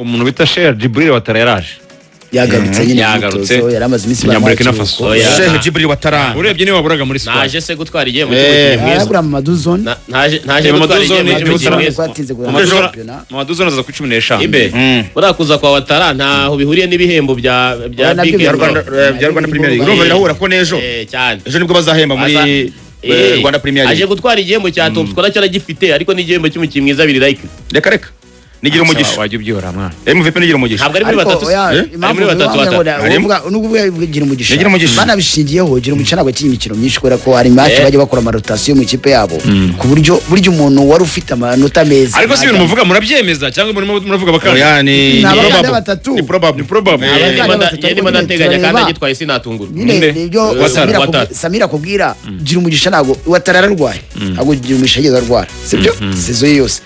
umuntu bita Sheikh Djibril Ouattara yaraje yagarutse nyine yagarutse yaramaze iminsi bamurekinafaso Sheikh Djibril Ouattara urebye niba waburaga muri squad naje se gutwara igihe mu kimwe mwiza agura Mamadou Zone naje gutwara igihe mu kimwe mwiza Mamadou Zone aza ku 15 ibe urakuza kwa Ouattara ntaho bihuriye n'ibihembo bya big bya Rwanda Premier League urumva birahura ko nejo cyane ejo nibwo bazahemba muri Rwanda Premier League aje gutwara igihembo cya top scorer cyo aragifite ariko n'igihembo cy'umukinnyi mwiza biri like reka nigira umugisha wajye ubyihora mwana MVP nigira umugisha ntabwo ari muri batatu ari muri batatu gira umugisha banabishingiyeho gira umugisha ntabwo akiri imikino myinshi kubera ko hari match bajya bakora amarotation mu ikipe yabo ku buryo umuntu wari ufite amanota meza ariko si ibintu muvuga murabyemeza cyangwa muravuga bakanga yani ni probable ndimo nateganya kandi agitwaye sinatungura nibyo Samira kubwira gira umugisha ntabwo watarararwaye ntabwo gira umugisha yageze arwara sibyo sezo yose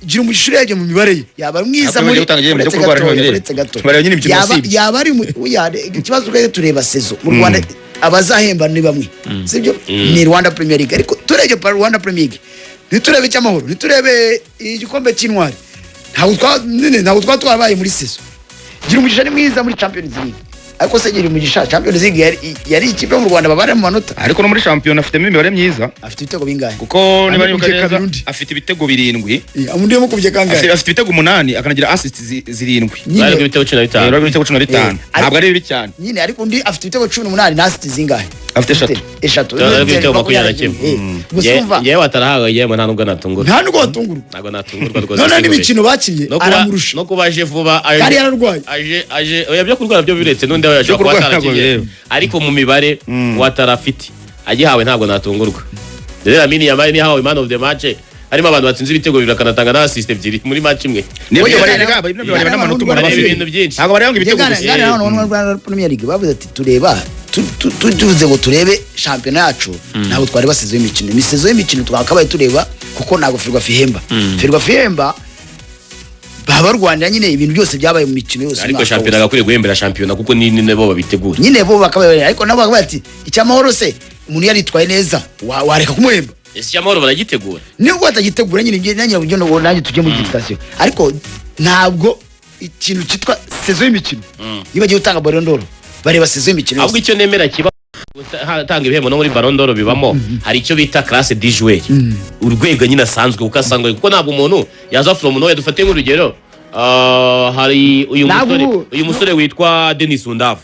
gira umugisha yaje mu mibare yaba mwiza muri yaba ari ikibazo cyo tureba sezo mu Rwanda abazahemba ni bamwe sibyo ni Rwanda Premier League ariko turege pa Rwanda Premier League niturebe cyamahoro niturebe igikombe cy'intwari ntabwo twabaye muri sezo gira umugisha ni mwiza muri Champions League ariko se gira umugisha Champions League yari ikipe mu Rwanda babare mu manota ariko no muri champion afite imibare myiza afite ibitego bingahe kuko niba neza afite ibitego 7 amundi yo kubye kangahe afite ibitego 8 akanagira assist 7 bari ibitego 15 bari ibitego 15 ntabwo ari bibi cyane nyine ariko undi afite ibitego 18 na assist zingahe afite eshatu bari ibitego 21 gusumva yewe atarahaga yewe nta nubwo natungura ntabwo natungurwa rwose none n'imikino bakinnye aramurusha no kubaje vuba kari yararwaye aje oyabyo kurwara byo biretse none yaje kwatarakiye ariko mu mibare watarafite agihawe ntabwo natungurwa rero Lamine Yamal ni hawe man of the match harimo abantu batsinze ibitego bibiri akanatanga na assist ebyiri muri match imwe niyo barega n'amanota bari ibintu byinshi ntabwo barega ibitego gusa Rwanda Premier League bavuze ati tureba tuvuze ngo turebe champion yacu ntabwo twari basizeho imikino imisezo y'imikino twakabaye tureba kuko ntabwo Ferwafa baba Rwanda nyine ibintu byose byabaye mu mikino yose ariko champion agakwiye guhembera champion kuko ni bo babitegura nyine bo bakabaye ariko nabo bakabaye ati icyamahoro se umuntu yaritwaye neza wareka kumuhemba icyamahoro baragitegura nibwo batagitegura nyine nanjye buryo nanjye tujye muri station ariko ntabwo ikintu cyitwa sezo y'imikino niba giye utanga Ballon d'Or bareba sezo y'imikino ahubwo icyo nemera kiba tanga ibihembo no muri Ballon d'Or bibamo hari icyo bita classe du joueur urwego nyine asanzwe ukasanga kuko ntabwo umuntu yaza from nowhere dufate nk'urugero hari uyu musore witwa Denis Undav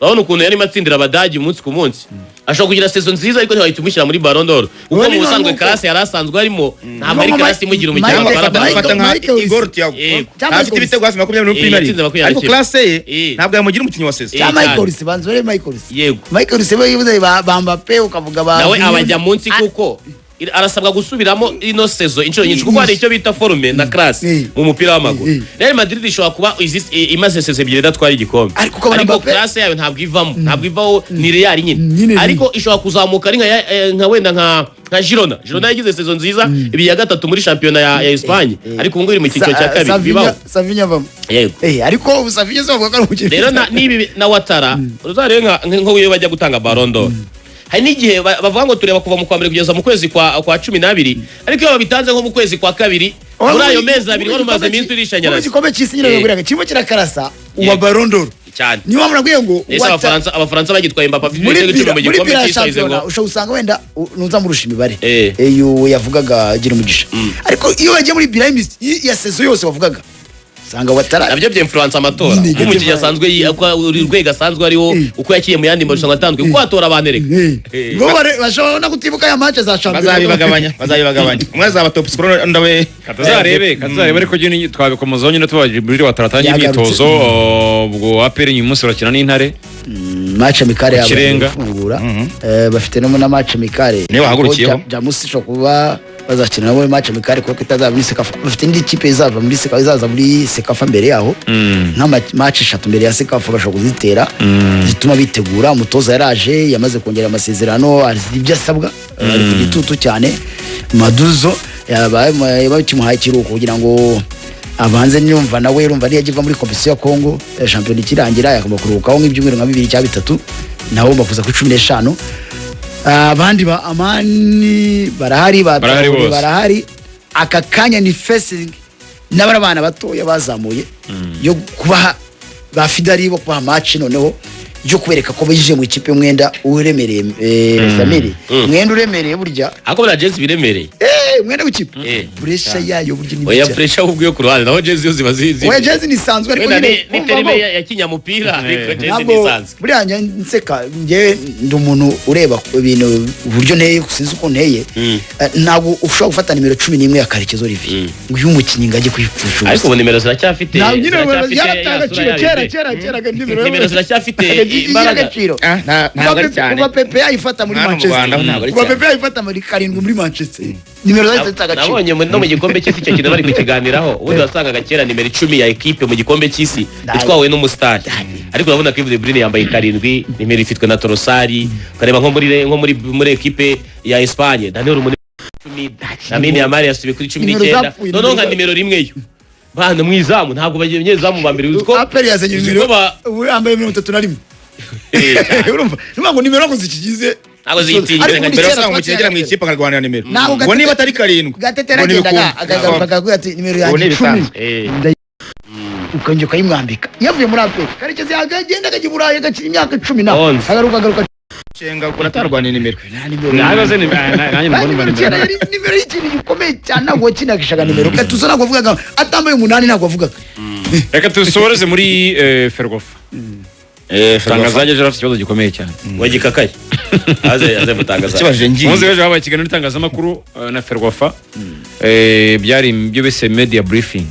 urabona ukuntu yari matsindira abadagi umunsi ku munsi ashobora kugira season nziza ariko ntihahita umushyira muri Ballon d'Or kuko mu busanzwe classe yari asanzwe arimo ntabwo ari classe imugira umukino afata nka Igor Thiago afite ibitego hafi 20 muri Premier League ariko classe ye ntabwo yamugira umukinnyi wa season Michael Sibanzwe Michael yego Michael Sibanzwe yibuze ba Mbappe ukavuga ba nawe abajya munsi kuko arasabwa gusubiramo ino sezo inshuro nyinshi kuko hari icyo bita forume na classe mu mupira w'amaguru Real Madrid ishobora kuba imaze sezo ebyiri datwara igikombe ariko classe yayo ntabwo ivaho ni Real nyine ariko ishobora kuzamuka ari nka wenda nka Girona yagize sezo nziza ibi ya gatatu muri championnat ya Espagne ariko ngo iri mu cyiciro cya kabiri bibaho Savinha bam yego ariko Savinha zo bavuga ko ari umukino rero nibi na Ouattara uzareba nko wiwe bajya gutanga Ballon d'Or hari n'igihe bavuga ngo tureba kuva mu kwa mbere kugeza mu kwezi kwa 12 ariko iyo babitanze nko mu kwezi kwa kabiri muri ayo mezi abiri wari umaze iminsi urishanyaraza igikombe cy'isi nyine baguraga kimwe kirakarasa uwa Ballon d'Or cyane niyo mpamvu nabwiye ngo abafaransa bagitwaye Mbappe afite ibitego mu gikombe cy'isi ngo ushobora usanga wenda nuza murusha imibare iyo yavugaga gira umugisha ariko iyo bagiye muri Biramis ya sezo yose bavugaga sanga Ouattara nabyo by'influence amatora umukinnyi asanzwe urwego asanzwe ariwo uko yakiye mu yandi marushanwa atandukanye kuko atora abanereka ngo bashobora kutibuka ya match za champion bazabibagabanya umwe azaba top scorer ndawe katazarebe ariko gini twabikomozaho nyine tubaje muri Ouattara imyitozo ubwo APR uyu munsi urakina n'Intare match amikare yabafungura bafite no na match amikare niwe wahagurukiyeho Jamusi cyo kuba bazakina nabo match amikare kuko itazaba muri Sekafa bafite indi kipe izava muri Sekafa izaza muri Sekafa mbere yaho nka match 3 mbere ya Sekafa bashobora kuzitera zituma bitegura umutoza yaraje yamaze kongera amasezerano ibyo asabwa ari ku gitutu cyane Maduzo yabaye kimuhaye kiruko kugira ngo abanze nyumva nawe urumva yagiva muri competition ya Congo champion ikirangira yakoma kurukaho nk'ibyumweru nka 2 cyangwa 3 naho bavuza ku 15 abandi ba Amani barahari aka kanya ni facing n'abara bana batoya bazamuye yo kubaha ba Fidari bo kubaha match noneho yo kubereka ko bije mu ikipe mwenda uremereye Samiri mwenda uremereye burya ako bla jezi biremereye mwenda w'ikipe pressure yayo burya ni oya pressure ubwo yo ku ruhande naho jezi yo ziba zizi oya jezi ni sanzwe ariko ni terime ya kinyamupira ariko jezi ni sanzwe burya nseka nge ndi umuntu ureba ibintu uburyo nteye kusiza uko nteye ntabwo ushobora gufata nimero 11 ya Karekezo Olivier ngo uyu mukinyi ngaje kwipfusha ariko ubu nimero ziracyafite kera nimero ziracyafite imbaraga ntabwo ari cyane kuba Pepe ayifata muri Manchester kuba Pepe ayifata muri karindwi muri Manchester nimero zose zitagaciro nabonye no mu gikombe cy'isi cyo kintu bari kukiganiraho ubundi wasangaga kera nimero 10 ya equipe mu gikombe cy'isi itwawe n'umustar ariko urabona ko De Bruyne yambaye karindwi nimero ifitwe na Torosari kareba nko muri equipe ya Espagne Daniel muri 10 Lamine Yamal yasubiye kuri 19 none nka nimero rimwe yo bana mwizamu ntabwo bagiye nyezamu ba mbere uziko Apple yazanye nimero yambaye 31 urumva ngo nimero ngo zikigize ntabwo ziyitinze nka mbere usanga umukino agera mu ikipe akarwanira nimero ngo niba atari karindwi Gatete aragendaga akagaruka akaguha ati nimero yanjye 10 ukanje ukayimwambika yavuye muri Apple Karekezi agenda akajya Burayi agakira imyaka 10 na agaruka cenga ukora atarwanira nimero nagaze nanjye mbona nimero y'ikintu gikomeye cyane ntabwo kinagishaga nimero katuzana kuvuga atambaye 8 ntabwo avuga reka tusoreze muri Ferwafa tangazaje je afite ikibazo gikomeye cyane wagikakaye aze mutangaza kibaje ngiye muze ejo habaye ikiganiro itangazamakuru na Ferwafa byari ibyo bese media briefing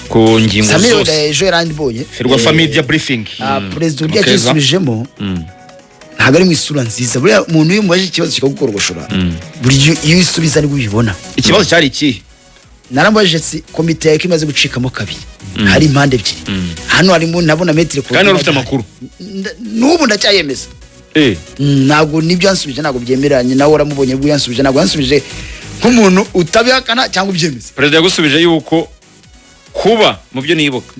ku ngingo zose Samuel ejo yarandibonye Ferwafa media briefing president urya cyisubijemo ntabwo ari mu isura nziza buriya umuntu iyo mubaje ikibazo kikagukorogoshora buri iyo isubiza nibwo ubibona ikibazo cyari iki narambaje si komite yake imaze gucikamo kabiri hari impande ebyiri hano harimo nabona metre ko kandi ufite amakuru n'ubu ndacyayemeza ntabwo nibyo yansubije ntabwo byemeranye nawe uramubonye bwo yansubije ntabwo yansubije nk'umuntu utabihakana cyangwa ubyemeza president yagusubije yuko kuba mu byo nibuka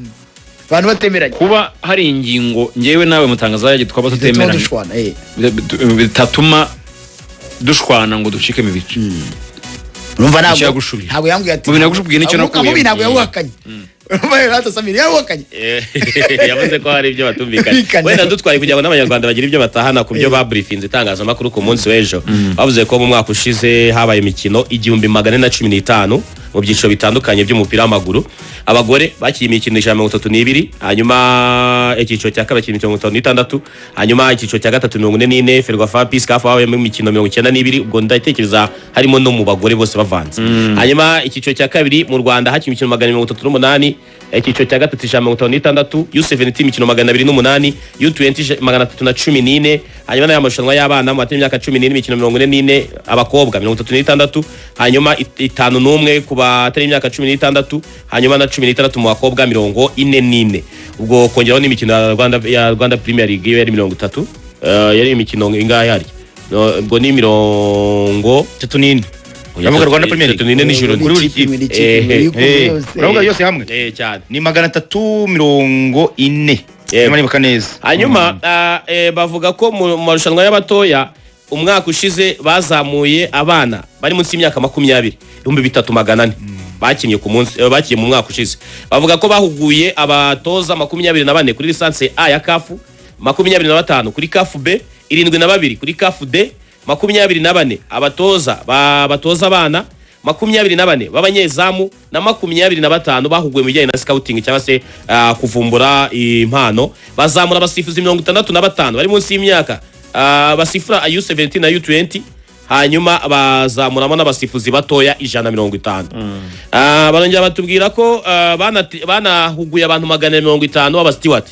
abantu batemeranye kuba hari ingingo ngewe nawe mutangaza yaje twaba tutemeranye bitatuma dushwana ngo ducike mu bice urumva ntabwo yambwiye ati nagushubiye nicyo nakuye ntabwo yawuhakanye Hata Samir yawukanye yavuze ko hari ibyo batumvikanye wenda dutwaye kugira ngo n'abanyarwanda bagira ibyo batahana ku byo babriefinze itangazamakuru ku munsi w'ejo bavuze ko mu mwaka ushize habaye imikino 1415 mu byiciro bitandukanye by'umupira w'amaguru abagore bakiye imikino 132 hanyuma icyiciro cya kabiri 56 hanyuma icyiciro cya gatatu 44 Ferwafa Peace Cup habaye mu mikino 92 ubwo ndatekereza harimo no mu bagore bose bavanze hanyuma icyiciro cya kabiri mu Rwanda hakiye imikino 138 icyiciro cya gatatu 56 U17 imikino 208 U20 314 hanyuma n'amashanwa y'abana mu imyaka 14 imikino 44 abakobwa 36 hanyuma 5 n'umwe ku batari imyaka 16 hanyuma na 16 mu bakobwa 44 ubwo kongeraho n'imikino ya Rwanda Premier League yari 30 yari imikino ingahe hari ubwo ni 34 Yavuga Rwanda Premier League nijoro kuri buri kipe uravuga yose hamwe cyane ni 340 niba neza hanyuma bavuga ko mu marushanwa y'abatoya umwaka ushize bazamuye abana bari munsi y'imyaka 20,300 bakinnye ku munsi bakiye mu mwaka ushize bavuga ko bahuguye abatoza 24 kuri lisansi A ya CAF 25 kuri CAF B 72 kuri CAF D 24 abatoza batoza abana 24 b'abanyezamu na 25 bahuguye mu bijyanye na scouting cyangwa se kuvumbura impano bazamura abasifuzi 65 bari munsi y'imyaka basifura U17 na U20 hanyuma bazamuramo n'abasifuzi batoya 150 barongera batubwira ko banahuguye abantu 150 b'abasteward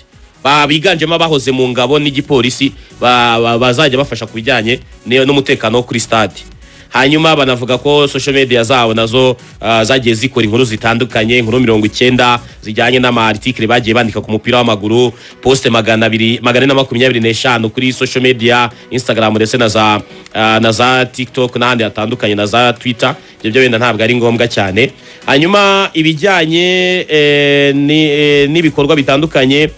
biganjemo abahoze mu ngabo n'igipolisi bazajya bafasha ku bijyanye n'umutekano kuri stade hanyuma banavuga ko social media zabo nazo zagiye zikora inkuru zitandukanye inkuru 90 zijyanye n'amarticle bagiye bandika ku mupira w'amaguru post 425 kuri social media Instagram ndetse na za TikTok n'ahandi hatandukanye na za Twitter ibyo wenda ntabwo ari ngombwa cyane hanyuma ibijyanye n'ibikorwa bitandukanye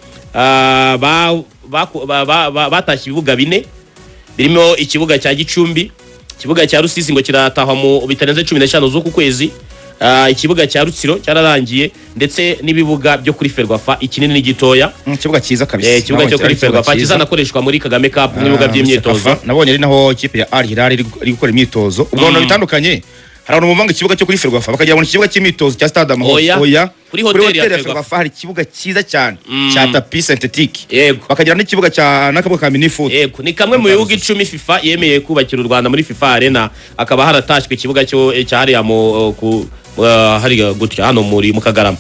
batashye ibibuga 4 birimo ikibuga cya Gicumbi ikibuga cya Rusizi ngo kiratahwa mu bitarenze 15 z'uku kwezi ikibuga cya Rutsiro cyararangiye ndetse n'ibibuga byo kuri Ferwafa ikinini n'igitoya ikibuga cyiza kabisa ikibuga cyo kuri Ferwafa kizanakoreshwa muri Kagame Cup n'ibibuga by'imyitozo nabonye ari naho ikipe ya Al Hilal iri gukora imyitozo ubwo bitandukanye hari abantu bumva ikibuga cyo kuri Ferwafa bakagira ngo ikibuga cy'imyitozo cya Stade Amahoro oya kuri hoteli ya Ferwafa hari ikibuga cyiza cyane cya tapis synthétique yego bakagira n'ikibuga cya nakabuga ka mini foot yego ni kamwe mu bihugu 10 FIFA yemeye kubakira u Rwanda muri FIFA Arena akaba haratashywe ikibuga cyo cyari mu hari gutya hano muri mu Kagarama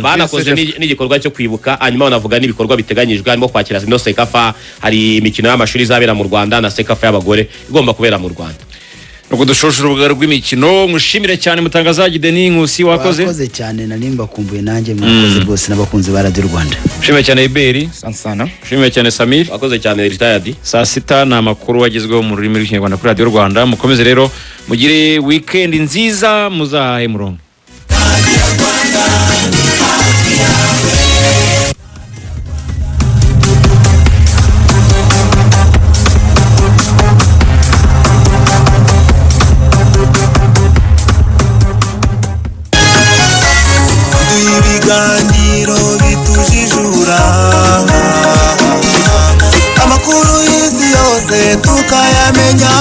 banakoze n'igikorwa cyo kwibuka hanyuma banavuga n'ibikorwa biteganyijwe harimo kwakira no Sekafa hari imikino y'amashuri izabera mu Rwanda na Sekafa y'abagore igomba kubera mu Rwanda nuko dushoje urubuga rw'imikino mushimire cyane mutangazaji Denis Nkusi wakoze cyane narimba kumbuye nanjye mwakoze rwose n'abakunzi ba Radio Rwanda mushimire cyane Iberi sansana mushimire cyane Samir wakoze cyane retired saa sita na makuru wagezweho mu rurimi rw'ikinyarwanda kuri Radio Rwanda mukomeze rero mugire weekend nziza muzahahe murongo ibiganiro bitujijura amakuru y'isi yose tukayamenya